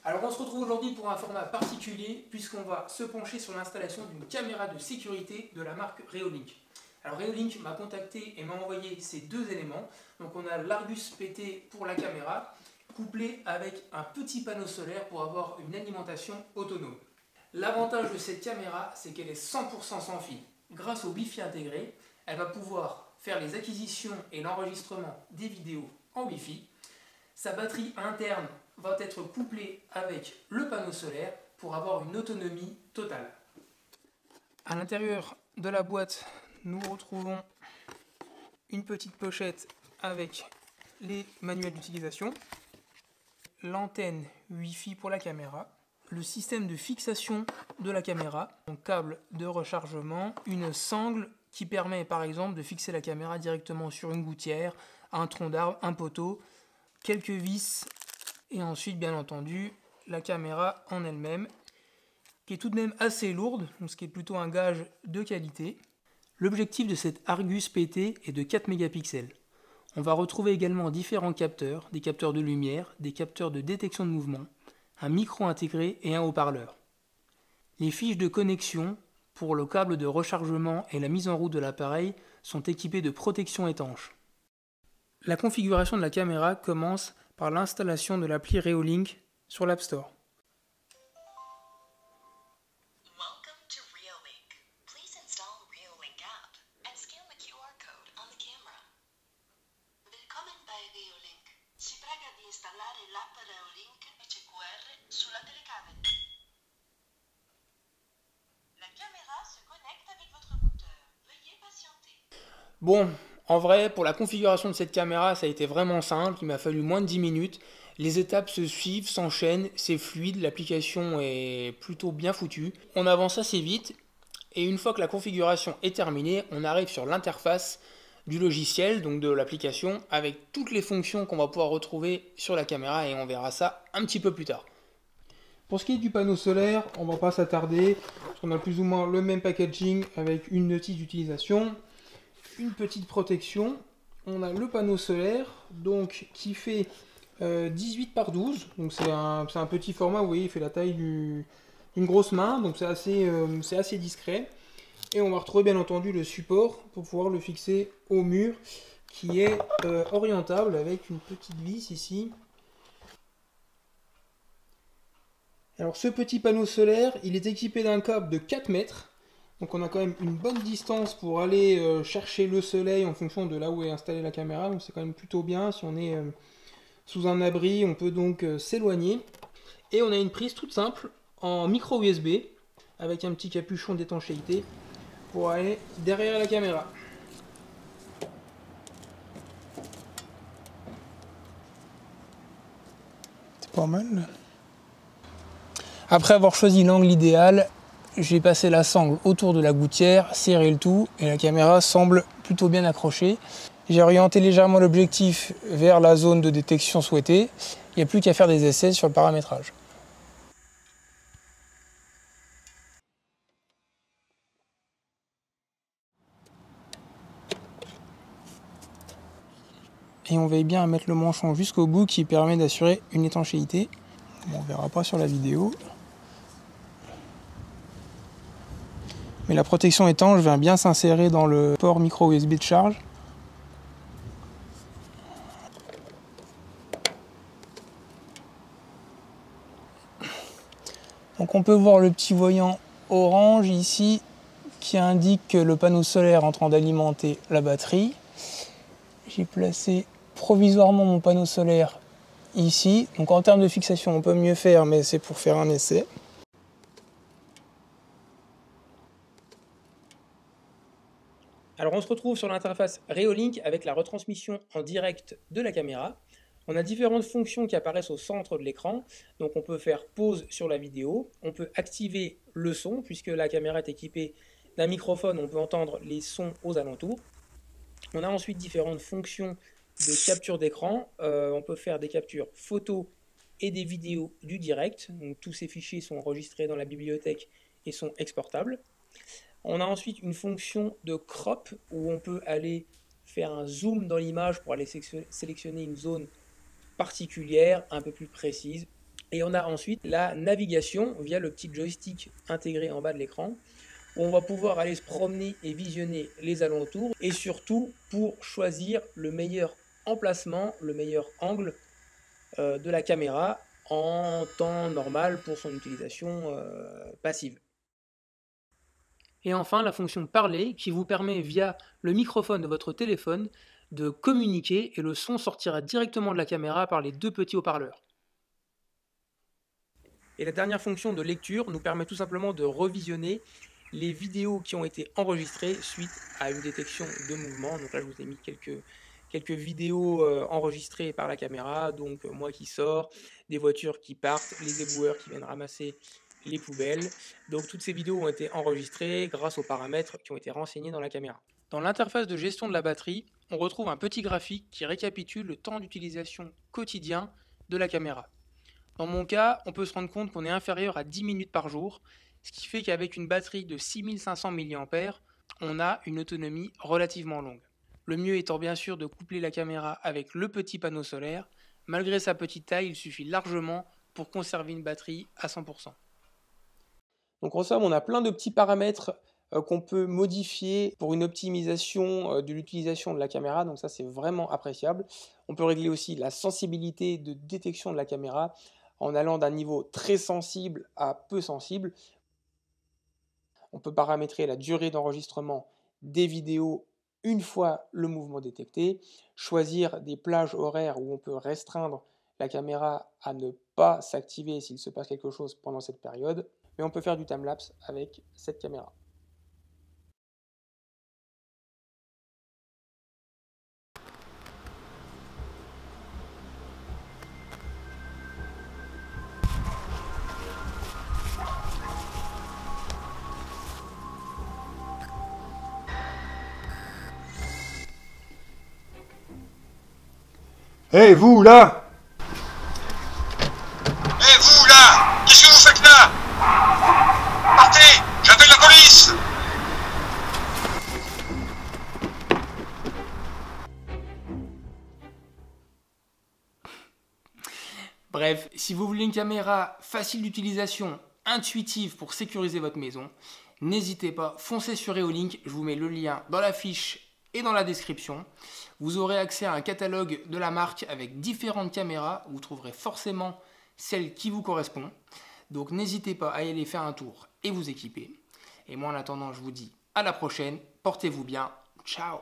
Alors on se retrouve aujourd'hui pour un format particulier puisqu'on va se pencher sur l'installation d'une caméra de sécurité de la marque Reolink. Alors Reolink m'a contacté et m'a envoyé ces deux éléments. Donc on a l'Argus PT pour la caméra couplé avec un petit panneau solaire pour avoir une alimentation autonome. L'avantage de cette caméra, c'est qu'elle est 100% sans fil. Grâce au Wi-Fi intégré, elle va pouvoir faire les acquisitions et l'enregistrement des vidéos en Wi-Fi. Sa batterie interne va être couplée avec le panneau solaire pour avoir une autonomie totale. À l'intérieur de la boîte, nous retrouvons une petite pochette avec les manuels d'utilisation, l'antenne Wi-Fi pour la caméra, le système de fixation de la caméra, un câble de rechargement, une sangle qui permet par exemple de fixer la caméra directement sur une gouttière, un tronc d'arbre, un poteau, quelques vis et ensuite bien entendu la caméra en elle-même qui est tout de même assez lourde, donc ce qui est plutôt un gage de qualité. L'objectif de cette Argus PT est de 4 mégapixels. On va retrouver également différents capteurs, des capteurs de lumière, des capteurs de détection de mouvement, un micro intégré et un haut-parleur. Les fiches de connexion pour le câble de rechargement et la mise en route de l'appareil sont équipées de protection étanche. La configuration de la caméra commence par l'installation de l'appli Reolink sur l'App Store. Bon, en vrai, pour la configuration de cette caméra, ça a été vraiment simple, il m'a fallu moins de 10 minutes. Les étapes se suivent, s'enchaînent, c'est fluide, l'application est plutôt bien foutue. On avance assez vite, et une fois que la configuration est terminée, on arrive sur l'interface du logiciel, donc de l'application, avec toutes les fonctions qu'on va pouvoir retrouver sur la caméra, et on verra ça un petit peu plus tard. Pour ce qui est du panneau solaire, on ne va pas s'attarder, parce qu'on a plus ou moins le même packaging avec une notice d'utilisation. Une petite protection, on a le panneau solaire donc qui fait 18 par 12, donc c'est un petit format, vous voyez, il fait la taille d'une grosse main, donc c'est assez discret. Et on va retrouver bien entendu le support pour pouvoir le fixer au mur qui est orientable avec une petite vis ici. Alors ce petit panneau solaire, il est équipé d'un câble de 4 mètres. Donc on a quand même une bonne distance pour aller chercher le soleil en fonction de là où est installée la caméra. Donc c'est quand même plutôt bien. Si on est sous un abri, on peut donc s'éloigner. Et on a une prise toute simple en micro USB avec un petit capuchon d'étanchéité pour aller derrière la caméra. C'est pas mal. Après avoir choisi l'angle idéal, j'ai passé la sangle autour de la gouttière, serré le tout et la caméra semble plutôt bien accrochée. J'ai orienté légèrement l'objectif vers la zone de détection souhaitée. Il n'y a plus qu'à faire des essais sur le paramétrage. Et on veille bien à mettre le manchon jusqu'au bout qui permet d'assurer une étanchéité. Bon, on ne verra pas sur la vidéo. Mais la protection étanche vient bien s'insérer dans le port micro USB de charge. Donc on peut voir le petit voyant orange ici qui indique que le panneau solaire est en train d'alimenter la batterie. J'ai placé provisoirement mon panneau solaire ici. Donc en termes de fixation on peut mieux faire, mais c'est pour faire un essai. Alors on se retrouve sur l'interface Reolink avec la retransmission en direct de la caméra. On a différentes fonctions qui apparaissent au centre de l'écran. Donc on peut faire pause sur la vidéo, on peut activer le son puisque la caméra est équipée d'un microphone, on peut entendre les sons aux alentours. On a ensuite différentes fonctions de capture d'écran. On peut faire des captures photos et des vidéos du direct. Donc tous ces fichiers sont enregistrés dans la bibliothèque et sont exportables. On a ensuite une fonction de crop où on peut aller faire un zoom dans l'image pour aller sélectionner une zone particulière, un peu plus précise. Et on a ensuite la navigation via le petit joystick intégré en bas de l'écran, où on va pouvoir aller se promener et visionner les alentours, et surtout pour choisir le meilleur emplacement, le meilleur angle de la caméra en temps normal pour son utilisation passive. Et enfin, la fonction parler qui vous permet via le microphone de votre téléphone de communiquer et le son sortira directement de la caméra par les deux petits haut-parleurs. Et la dernière fonction de lecture nous permet tout simplement de revisionner les vidéos qui ont été enregistrées suite à une détection de mouvement. Donc là, je vous ai mis quelques vidéos enregistrées par la caméra. Donc moi qui sors, des voitures qui partent, les éboueurs qui viennent ramasser les poubelles. Donc toutes ces vidéos ont été enregistrées grâce aux paramètres qui ont été renseignés dans la caméra. Dans l'interface de gestion de la batterie, on retrouve un petit graphique qui récapitule le temps d'utilisation quotidien de la caméra. Dans mon cas, on peut se rendre compte qu'on est inférieur à 10 minutes par jour, ce qui fait qu'avec une batterie de 6500 mAh, on a une autonomie relativement longue. Le mieux étant bien sûr de coupler la caméra avec le petit panneau solaire. Malgré sa petite taille, il suffit largement pour conserver une batterie à 100%. Donc en somme, on a plein de petits paramètres qu'on peut modifier pour une optimisation de l'utilisation de la caméra, donc ça c'est vraiment appréciable. On peut régler aussi la sensibilité de détection de la caméra en allant d'un niveau très sensible à peu sensible. On peut paramétrer la durée d'enregistrement des vidéos une fois le mouvement détecté, choisir des plages horaires où on peut restreindre la caméra à ne pas s'activer s'il se passe quelque chose pendant cette période, mais on peut faire du timelapse avec cette caméra. Hé, vous, là! Hé, vous, là! Qu'est-ce que vous faites là? Partez! J'appelle la police! Bref, si vous voulez une caméra facile d'utilisation, intuitive pour sécuriser votre maison, n'hésitez pas, foncez sur Reolink, je vous mets le lien dans la fiche et dans la description. Vous aurez accès à un catalogue de la marque avec différentes caméras, vous trouverez forcément celle qui vous correspond. Donc n'hésitez pas à y aller faire un tour et vous équiper. Et moi en attendant, je vous dis à la prochaine, portez-vous bien, ciao!